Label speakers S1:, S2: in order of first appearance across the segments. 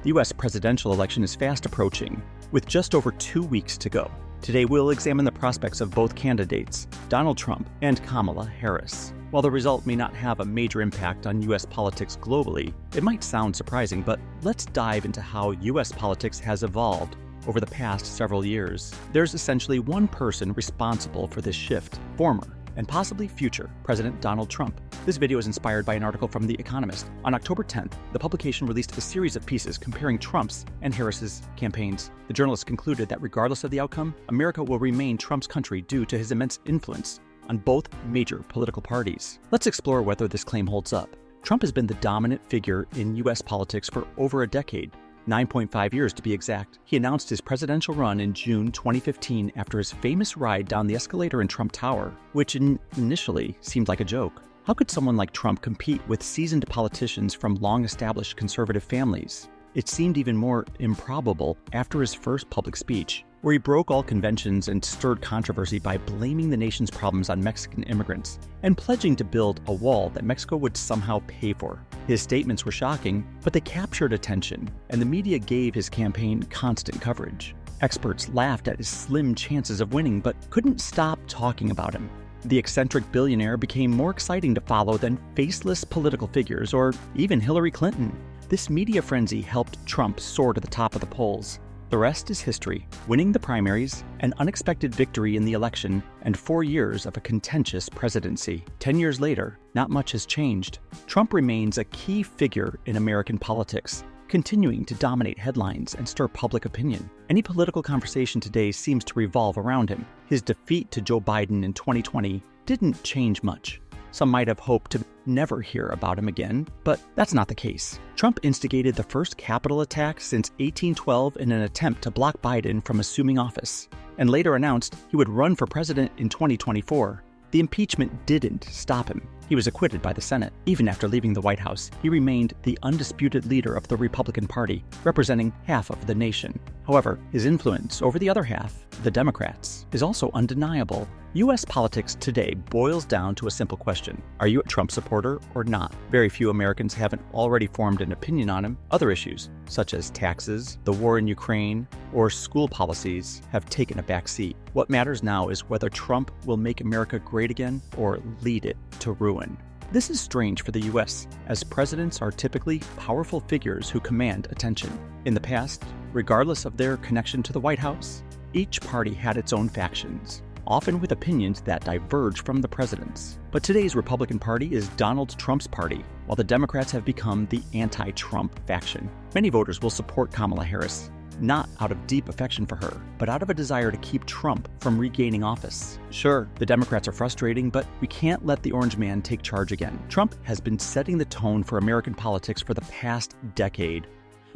S1: The U.S. presidential election is fast approaching, with just over 2 weeks to go. Today, we'll examine the prospects of both candidates, Donald Trump and Kamala Harris. While the result may not have a major impact on U.S. politics globally, it might sound surprising, but let's dive into how U.S. politics has evolved over the past several years. There's essentially one person responsible for this shift: former and possibly future President Donald Trump. This video is inspired by an article from The Economist. On October 10th, the publication released a series of pieces comparing Trump's and Harris's campaigns. The journalists concluded that regardless of the outcome, America will remain Trump's country due to his immense influence on both major political parties. Let's explore whether this claim holds up. Trump has been the dominant figure in U.S. politics for over a decade. 9.5 years to be exact. He announced his presidential run in June 2015 after his famous ride down the escalator in Trump Tower, which initially seemed like a joke. How could someone like Trump compete with seasoned politicians from long-established conservative families? It seemed even more improbable after his first public speech, where he broke all conventions and stirred controversy by blaming the nation's problems on Mexican immigrants and pledging to build a wall that Mexico would somehow pay for. His statements were shocking, but they captured attention, and the media gave his campaign constant coverage. Experts laughed at his slim chances of winning, but couldn't stop talking about him. The eccentric billionaire became more exciting to follow than faceless political figures or even Hillary Clinton. This media frenzy helped Trump soar to the top of the polls. The rest is history: winning the primaries, an unexpected victory in the election, and 4 years of a contentious presidency. 10 years later, not much has changed. Trump remains a key figure in American politics, continuing to dominate headlines and stir public opinion. Any political conversation today seems to revolve around him. His defeat to Joe Biden in 2020 didn't change much. Some might have hoped to never hear about him again, but that's not the case. Trump instigated the first Capitol attack since 1812 in an attempt to block Biden from assuming office, and later announced he would run for president in 2024. The impeachment didn't stop him. He was acquitted by the Senate. Even after leaving the White House, he remained the undisputed leader of the Republican Party, representing half of the nation. However, his influence over the other half, the Democrats, is also undeniable. U.S. politics today boils down to a simple question: are you a Trump supporter or not? Very few Americans haven't already formed an opinion on him. Other issues, such as taxes, the war in Ukraine, or school policies, have taken a back seat. What matters now is whether Trump will make America great again or lead it to ruin. This is strange for the U.S., as presidents are typically powerful figures who command attention. In the past, regardless of their connection to the White House, each party had its own factions, often with opinions that diverge from the president's. But today's Republican Party is Donald Trump's party, while the Democrats have become the anti-Trump faction. Many voters will support Kamala Harris, not out of deep affection for her, but out of a desire to keep Trump from regaining office. Sure, the Democrats are frustrating, but we can't let the orange man take charge again. Trump has been setting the tone for American politics for the past decade.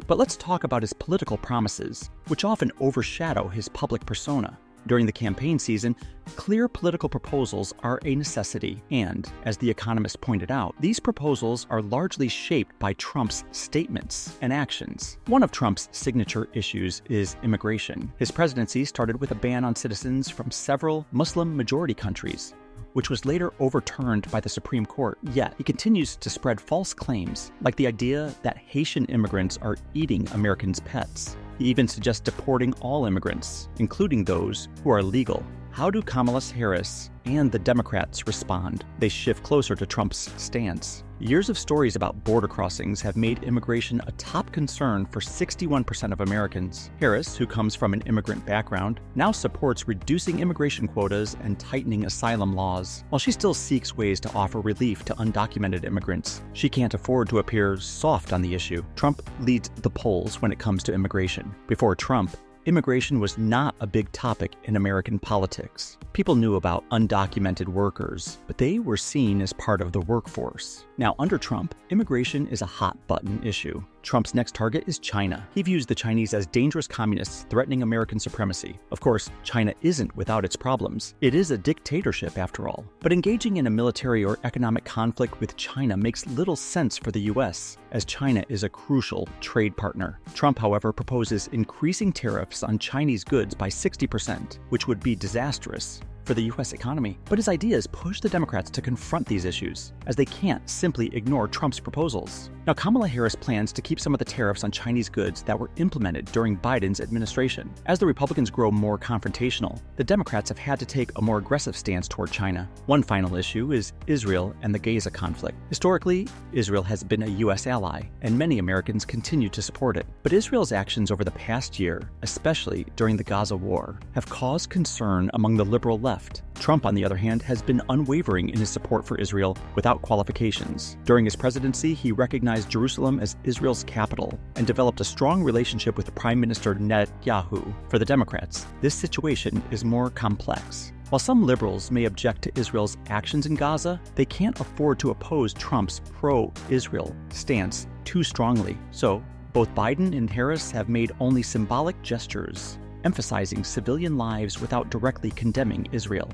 S1: But let's talk about his political promises, which often overshadow his public persona. During the campaign season, clear political proposals are a necessity, and, as The Economist pointed out, these proposals are largely shaped by Trump's statements and actions. One of Trump's signature issues is immigration. His presidency started with a ban on citizens from several Muslim-majority countries, which was later overturned by the Supreme Court. Yet, he continues to spread false claims, like the idea that Haitian immigrants are eating Americans' pets. He even suggests deporting all immigrants, including those who are legal. How do Kamala Harris and the Democrats respond? They shift closer to Trump's stance. Years of stories about border crossings have made immigration a top concern for 61% of Americans. Harris, who comes from an immigrant background, now supports reducing immigration quotas and tightening asylum laws. While she still seeks ways to offer relief to undocumented immigrants, she can't afford to appear soft on the issue. Trump leads the polls when it comes to immigration. Before Trump, immigration was not a big topic in American politics. People knew about undocumented workers, but they were seen as part of the workforce. Now, under Trump, immigration is a hot-button issue. Trump's next target is China. He views the Chinese as dangerous communists threatening American supremacy. Of course, China isn't without its problems. It is a dictatorship, after all. But engaging in a military or economic conflict with China makes little sense for the U.S., as China is a crucial trade partner. Trump, however, proposes increasing tariffs on Chinese goods by 60%, which would be disastrous for the U.S. economy, but his ideas push the Democrats to confront these issues, as they can't simply ignore Trump's proposals. Now, Kamala Harris plans to keep some of the tariffs on Chinese goods that were implemented during Biden's administration. As the Republicans grow more confrontational, the Democrats have had to take a more aggressive stance toward China. One final issue is Israel and the Gaza conflict. Historically, Israel has been a U.S. ally, and many Americans continue to support it. But Israel's actions over the past year, especially during the Gaza war, have caused concern among the liberal left. Trump, on the other hand, has been unwavering in his support for Israel without qualifications. During his presidency, he recognized Jerusalem as Israel's capital and developed a strong relationship with Prime Minister Netanyahu. For the Democrats, this situation is more complex. While some liberals may object to Israel's actions in Gaza, they can't afford to oppose Trump's pro-Israel stance too strongly. So, both Biden and Harris have made only symbolic gestures, emphasizing civilian lives without directly condemning Israel.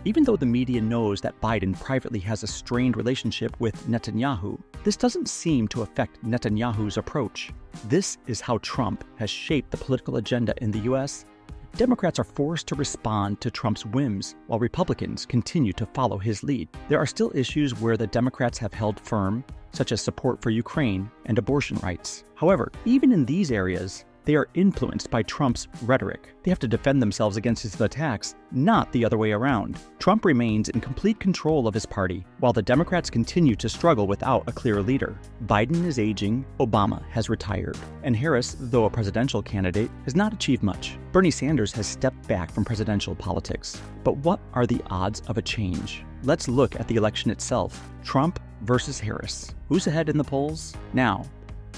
S1: Even though the media knows that Biden privately has a strained relationship with Netanyahu, this doesn't seem to affect Netanyahu's approach. This is how Trump has shaped the political agenda in the U.S. Democrats are forced to respond to Trump's whims, while Republicans continue to follow his lead. There are still issues where the Democrats have held firm, such as support for Ukraine and abortion rights. However, even in these areas, they are influenced by Trump's rhetoric. They have to defend themselves against his attacks, not the other way around. Trump remains in complete control of his party, while the Democrats continue to struggle without a clear leader. Biden is aging, Obama has retired, and Harris, though a presidential candidate, has not achieved much. Bernie Sanders has stepped back from presidential politics. But what are the odds of a change? Let's look at the election itself. Trump versus Harris. Who's ahead in the polls? Now,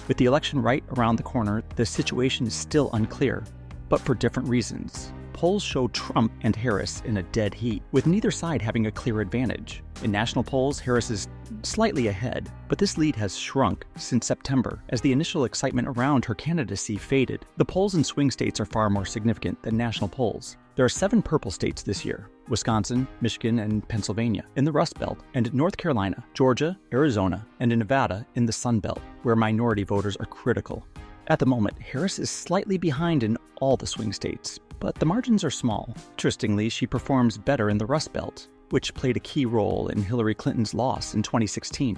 S1: with the election right around the corner, the situation is still unclear, but for different reasons. Polls show Trump and Harris in a dead heat, with neither side having a clear advantage. In national polls, Harris is slightly ahead, but this lead has shrunk since September as the initial excitement around her candidacy faded. The polls in swing states are far more significant than national polls. There are 7 purple states this year: Wisconsin, Michigan, and Pennsylvania in the Rust Belt, and North Carolina, Georgia, Arizona, and in Nevada in the Sun Belt, where minority voters are critical. At the moment, Harris is slightly behind in all the swing states, but the margins are small. Interestingly, she performs better in the Rust Belt, which played a key role in Hillary Clinton's loss in 2016.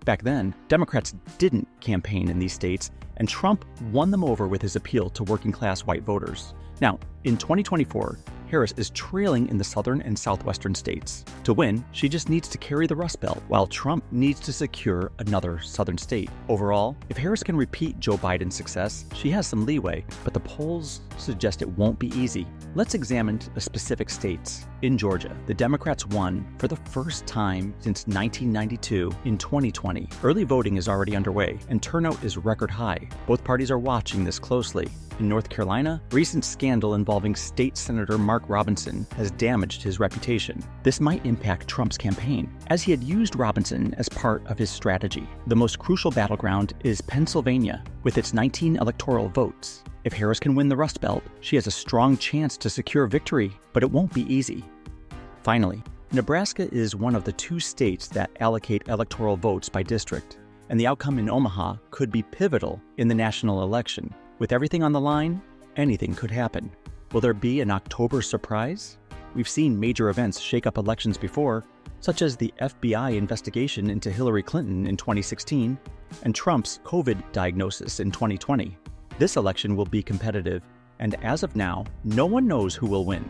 S1: Back then, Democrats didn't campaign in these states, and Trump won them over with his appeal to working-class white voters. Now, in 2024, Harris is trailing in the southern and southwestern states. To win, she just needs to carry the Rust Belt, while Trump needs to secure another southern state. Overall, if Harris can repeat Joe Biden's success, she has some leeway, but the polls suggest it won't be easy. Let's examine the specific states. In Georgia, the Democrats won for the first time since 1992 in 2020. Early voting is already underway, and turnout is record high. Both parties are watching this closely. In North Carolina, recent scandal involving State Senator Mark Robinson has damaged his reputation. This might impact Trump's campaign, as he had used Robinson as part of his strategy. The most crucial battleground is Pennsylvania, with its 19 electoral votes. If Harris can win the Rust Belt, she has a strong chance to secure victory, but it won't be easy. Finally, Nebraska is one of the 2 states that allocate electoral votes by district, and the outcome in Omaha could be pivotal in the national election. With everything on the line, anything could happen. Will there be an October surprise? We've seen major events shake up elections before, such as the FBI investigation into Hillary Clinton in 2016 and Trump's COVID diagnosis in 2020. This election will be competitive, and as of now, no one knows who will win.